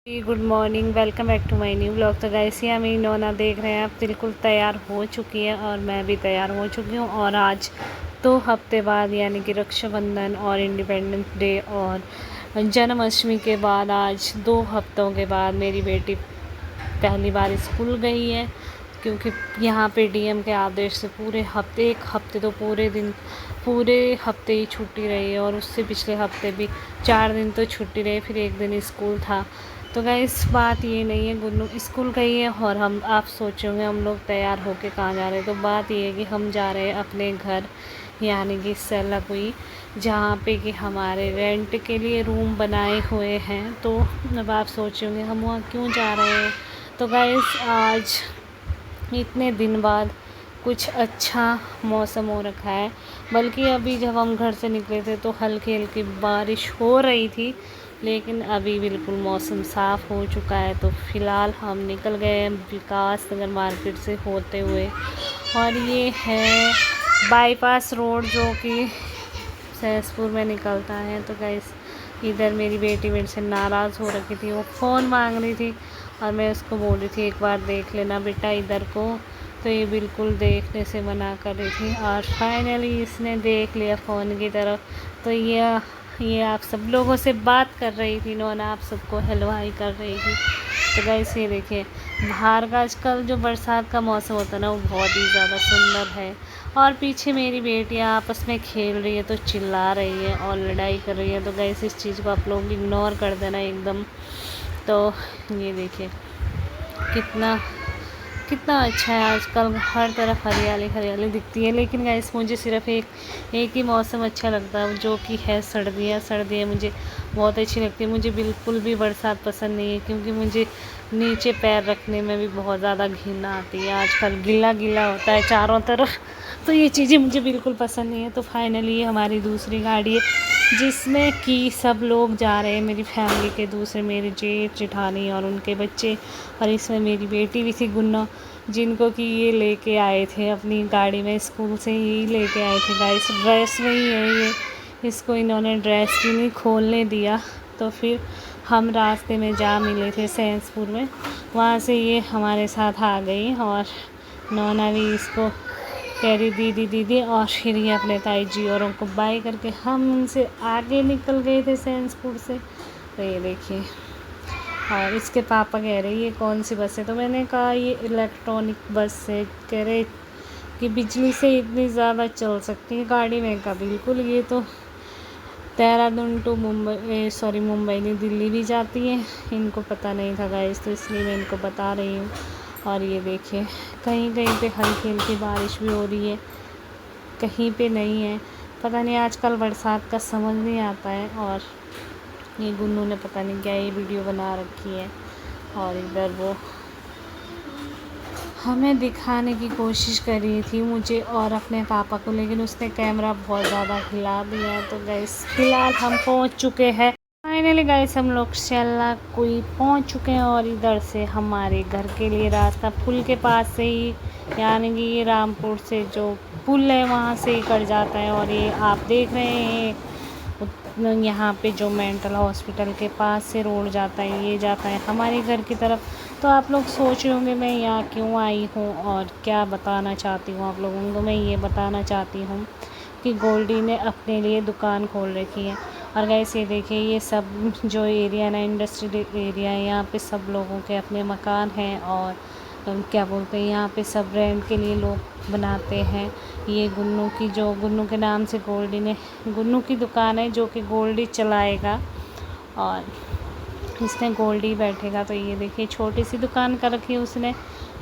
Good morning, welcome back to my new blog. तो guys यहाँ मेरी नोना देख रहे हैं आप, बिल्कुल तैयार हो चुकी है और मैं भी तैयार हो चुकी हूँ। और आज 2 हफ्ते बाद यानी कि रक्षाबंधन और इंडिपेंडेंस डे और जन्माष्टमी के बाद आज 2 हफ्तों के बाद मेरी बेटी पहली बार स्कूल गई है। क्योंकि यहाँ पे डीएम के आदेश से पूरे हफ्ते, एक हफ्ते तो पूरे हफ्ते ही छुट्टी रही है और उससे पिछले हफ्ते भी 4 दिन तो छुट्टी रही, फिर एक दिन स्कूल था। तो गाइस बात ये नहीं है, गुन्नू स्कूल गई है और आप सोचोगे हम लोग तैयार होके कहाँ जा रहे हैं। तो बात ये है कि हम जा रहे हैं अपने घर यानी कि सेलाकुई, जहाँ पे कि हमारे रेंट के लिए रूम बनाए हुए हैं। तो अब आप सोचोगे हम वहाँ क्यों जा रहे हैं। तो गाइस आज इतने दिन बाद कुछ अच्छा मौसम हो रखा है। बल्कि अभी जब हम घर से निकले थे तो हल्की हल्की बारिश हो रही थी, लेकिन अभी बिल्कुल मौसम साफ़ हो चुका है। तो फ़िलहाल हम निकल गए हैं विकास नगर मार्केट से होते हुए, और ये है बाईपास रोड जो कि सहसपुर में निकलता है। तो गाइस इधर मेरी बेटी मेरे से नाराज़ हो रखी थी, वो फ़ोन मांग रही थी और मैं उसको बोल रही थी एक बार देख लेना बेटा इधर को। तो ये बिल्कुल देखने से मना कर रही थी और फाइनली इसने देख लिया फ़ोन की तरफ। तो ये आप सब लोगों से बात कर रही थी, नोना आप सबको हेलो हाय कर रही थी। तो गाइस ये देखिए बाहर का आजकल जो बरसात का मौसम होता है ना, वो बहुत ही ज़्यादा सुंदर है। और पीछे मेरी बेटियाँ आपस में खेल रही है, तो चिल्ला रही है और लड़ाई कर रही है। तो गाइस इस चीज़ को आप लोग इग्नोर कर देना एकदम। तो ये देखिए कितना कितना अच्छा है, आजकल हर तरफ हरियाली हरियाली दिखती है। लेकिन गाइस मुझे सिर्फ एक ही मौसम अच्छा लगता है, जो कि है सर्दियाँ। सर्दियाँ मुझे बहुत अच्छी लगती है। मुझे बिल्कुल भी बरसात पसंद नहीं है, क्योंकि मुझे नीचे पैर रखने में भी बहुत ज़्यादा घिन आती है। आजकल गीला गीला होता है चारों तरफ, तो ये चीज़ें मुझे बिल्कुल पसंद नहीं है। तो फाइनली ये हमारी दूसरी गाड़ी है जिसमें कि सब लोग जा रहे हैं, मेरी फैमिली के दूसरे मेरे जेठ जेठानी और उनके बच्चे। और इसमें मेरी बेटी भी थी गुन्ना, जिनको कि ये लेके आए थे अपनी गाड़ी में, स्कूल से ही लेके आए थे। गाइस ड्रेस में ही है ये, इसको इन्होंने ड्रेस भी नहीं खोलने दिया। तो फिर हम रास्ते में जा मिले थे सहसपुर में, वहाँ से ये हमारे साथ आ गई और नोना भी इसको कह रही दीदी दीदी। और फिर ये अपने ताई जी औरों को बाय करके हम उनसे आगे निकल गए थे सहसपुर से। तो ये देखिए, और इसके पापा कह रहे ये कौन सी बस है। तो मैंने कहा ये इलेक्ट्रॉनिक बस है। कह रहे कि बिजली से इतनी ज़्यादा चल सकती है गाड़ी में। का बिल्कुल, ये तो देहरादून टू मुंबई नहीं दिल्ली भी जाती है। इनको पता नहीं था गाइस, तो इसलिए मैं इनको बता रही हूँ। और ये देखिए कहीं कहीं पे हल्की हल्की बारिश भी हो रही है, कहीं पे नहीं है। पता नहीं आजकल बरसात का समझ नहीं आता है। और ये गुन्नू ने पता नहीं क्या ये वीडियो बना रखी है, और इधर वो हमें दिखाने की कोशिश कर रही थी मुझे और अपने पापा को, लेकिन उसने कैमरा बहुत ज़्यादा हिला दिया। तो गाइस फिलहाल हम पहुंच चुके हैं, फाइनली गाइस हम लोग सेलाकुई पहुंच चुके हैं। और इधर से हमारे घर के लिए रास्ता पुल के पास से ही, यानी कि ये रामपुर से जो पुल है वहाँ से ही कट जाता है। और ये आप देख रहे हैं यहाँ पे जो मेंटल हॉस्पिटल के पास से रोड जाता है, ये जाता है हमारे घर की तरफ। तो आप लोग सोच रहे होंगे मैं यहाँ क्यों आई हूँ और क्या बताना चाहती हूँ आप लोगों को। मैं ये बताना चाहती हूँ कि गोल्डी ने अपने लिए दुकान खोल रखी है। और गाइस ये देखिए ये सब जो एरिया ना, इंडस्ट्रियल एरिया है, यहाँ पे सब लोगों के अपने मकान हैं। और क्या बोलते हैं, यहाँ पे सब रेंट के लिए लोग बनाते हैं। ये गुन्नू के नाम से गुन्नू की दुकान है, जो कि गोल्डी चलाएगा और इसमें गोल्डी बैठेगा। तो ये देखिए छोटी सी दुकान कर रखी है उसने।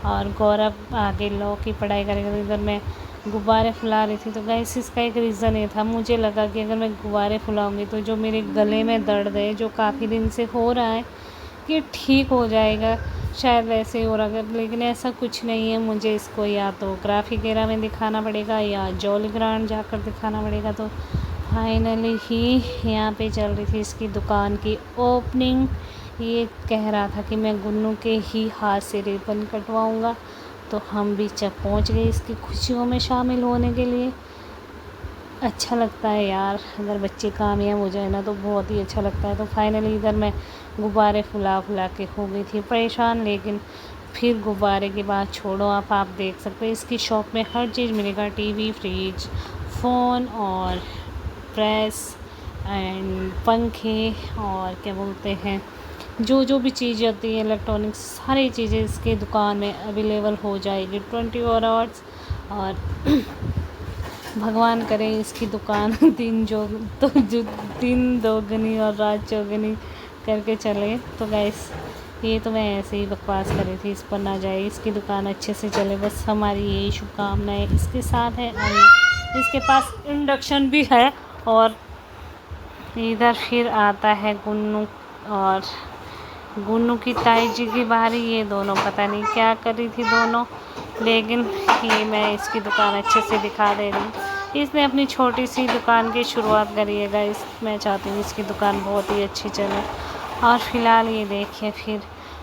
और गौरव आगे लॉ की पढ़ाई करेगा। तो इधर मैं गुब्बारे फुला रही थी। तो गाइस इसका एक रीज़न ये था, मुझे लगा कि अगर मैं गुब्बारे फुलाऊँगी तो जो मेरे गले में दर्द है, जो काफ़ी दिन से हो रहा है, ये ठीक हो जाएगा। शायद वैसे ही हो रहा है, लेकिन ऐसा कुछ नहीं है। मुझे इसको या तो ग्राफिकेरा में दिखाना पड़ेगा या जॉली ग्रांड जाकर दिखाना पड़ेगा। तो फाइनली ही यहाँ पे चल रही थी इसकी दुकान की ओपनिंग। ये कह रहा था कि मैं गुन्नू के ही हाथ से रिबन कटवाऊँगा। तो हम भी जब पहुँच गए इसकी खुशियों में शामिल होने के लिए। अच्छा लगता है यार, अगर बच्चे कामयाब हो जाए ना तो बहुत ही अच्छा लगता है। तो फाइनली इधर मैं गुब्बारे फुला के हो गई थी परेशान, लेकिन फिर गुब्बारे की बात छोड़ो, आप देख सकते हैं इसकी शॉप में हर चीज़ मिलेगा, टीवी, फ्रिज, फ़ोन और प्रेस एंड पंखे और क्या बोलते हैं, जो भी चीज़ होती है इलेक्ट्रॉनिक्स, सारी चीज़ें इसकी दुकान में अवेलेबल हो जाएगी 24 आवर्स। और भगवान करे इसकी दुकान दिन दोगुनी और रात चौगुनी करके चले। तो गाइस ये तो मैं ऐसे ही बकवास कर रही थी, इस पर ना जाए, इसकी दुकान अच्छे से चले, बस हमारी यही शुभकामनाएं इसके साथ है। और इसके पास इंडक्शन भी है। और इधर फिर आता है गुन्नू, और गुन्नू की ताई जी की बारी। ये दोनों पता नहीं क्या कर रही थी दोनों, लेकिन ये मैं इसकी दुकान अच्छे से दिखा दे रही हूँ। इसने अपनी छोटी सी दुकान की शुरुआत करी है गाइस, मैं चाहती हूँ इसकी दुकान बहुत ही अच्छी चले। और फ़िलहाल ये देखिए फिर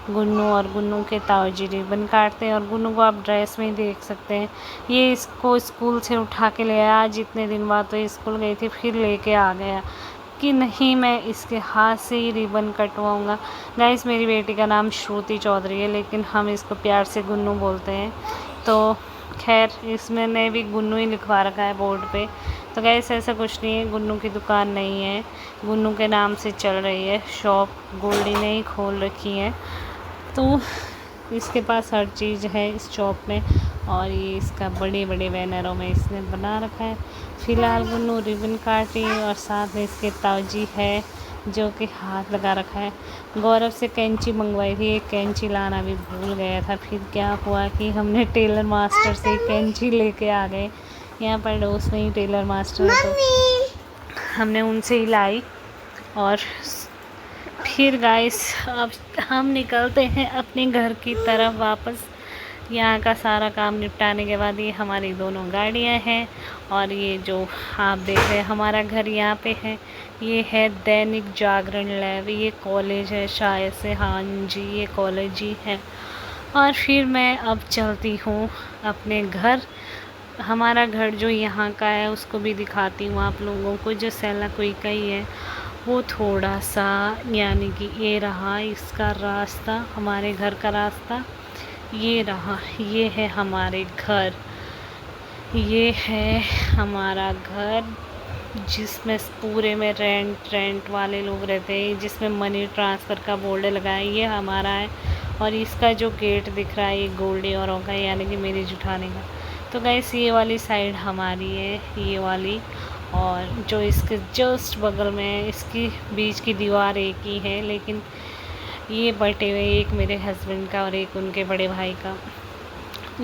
गुन्नू और गुन्नू के ताऊ जी रिबन काटते हैं, और गुन्नू को आप ड्रेस में ही देख सकते हैं। ये इसको स्कूल से उठा के ले आया, आज इतने दिन बाद तो स्कूल गई थी, फिर लेके आ गया कि नहीं मैं इसके हाथ से ही रिबन कटवाऊँगा। गाइस मेरी बेटी का नाम श्रुति चौधरी है, लेकिन हम इसको प्यार से गुन्नू बोलते हैं। तो खैर इसमें ने भी गुन्नू ही लिखवा रखा है बोर्ड पे। तो गाइस ऐसा कुछ नहीं है, गुन्नू की दुकान नहीं है, गुन्नू के नाम से चल रही है शॉप, गोल्डी ने ही खोल रखी है। तो इसके पास हर चीज़ है इस शॉप में, और ये इसका बड़े बड़े बैनरों में इसने बना रखा है। फ़िलहाल गुन्नू रिबन काटी, और साथ में इसके ताऊजी है जो कि हाथ लगा रखा है। गौरव से कैंची मंगवाई थी, एक कैंची लाना भी भूल गया था, फिर क्या हुआ कि हमने टेलर मास्टर से कैंची लेके आ गए। यहाँ पर डोस में ही टेलर मास्टर है, तो हमने उनसे ही लाई। और फिर गाइस अब हम निकलते हैं अपने घर की तरफ वापस। यहाँ का सारा काम निपटाने के बाद ये हमारी दोनों गाड़ियाँ हैं, और ये जो आप देख रहे हैं हमारा घर यहाँ पे है, ये है दैनिक जागरण लैब, ये कॉलेज है शायद से, हाँ जी ये कॉलेज ही है। और फिर मैं अब चलती हूँ अपने घर। हमारा घर जो यहाँ का है उसको भी दिखाती हूँ आप लोगों को, जो सैला कोई का ही है वो थोड़ा सा, यानी कि ये रहा इसका रास्ता, हमारे घर का रास्ता ये रहा, ये है हमारे घर, ये है हमारा घर जिसमें पूरे में रेंट वाले लोग रहते हैं, जिसमें मनी ट्रांसफ़र का बोर्ड लगा है, ये हमारा है। और इसका जो गेट दिख रहा है ये गोल्डी औरों का, यानी कि मेरी जुठानी का। तो गाइस ये वाली साइड हमारी है, ये वाली, और जो इसके जस्ट बगल में है इसकी बीच की दीवार एक ही है, लेकिन ये बटे हुए, एक मेरे हस्बैंड का और एक उनके बड़े भाई का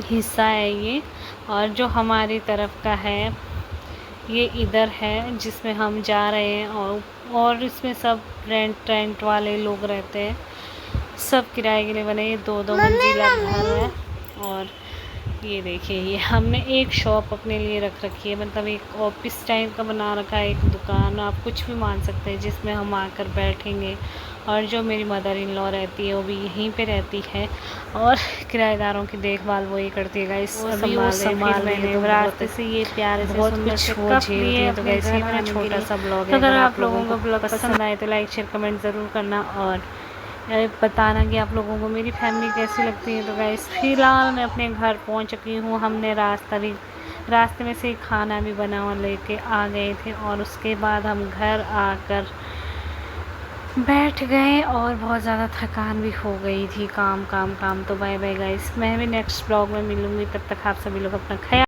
हिस्सा है ये। और जो हमारी तरफ का है ये इधर है जिसमें हम जा रहे हैं, और इसमें सब रेंट वाले लोग रहते हैं, सब किराए के लिए बने, ये 2-2 मंजिला घर है। और ये देखिए ये हमने एक शॉप अपने लिए रख रखी है, मतलब एक ऑफिस टाइप का बना रखा है, एक दुकान आप कुछ भी मान सकते हैं, जिसमें हम आकर बैठेंगे। और जो मेरी मदर इन लॉ रहती है वो भी यहीं पे रहती है, और किराएदारों की देखभाल वो ही करती है गाइस, संभाल मैंने रास्ते से ये प्यारे से बहुत कुछ वो झेलती है। तो वैसे ही मेरा छोटा सा ब्लॉग है, अगर आप लोगों को ब्लॉग पसंद आए तो लाइक शेयर कमेंट ज़रूर करना, और बताना कि आप लोगों को मेरी फैमिली कैसी लगती है। तो गाइस फ़िलहाल मैं अपने घर पहुंच चुकी हूँ, हमने रास्ते में से खाना भी बना और लेके आ गए थे, और उसके बाद हम घर आकर बैठ गए, और बहुत ज़्यादा थकान भी हो गई थी, काम। तो बाय बाय गाइस, मैं भी नेक्स्ट ब्लॉग में मिलूँगी, तब तक आप सभी लोग अपना ख्याल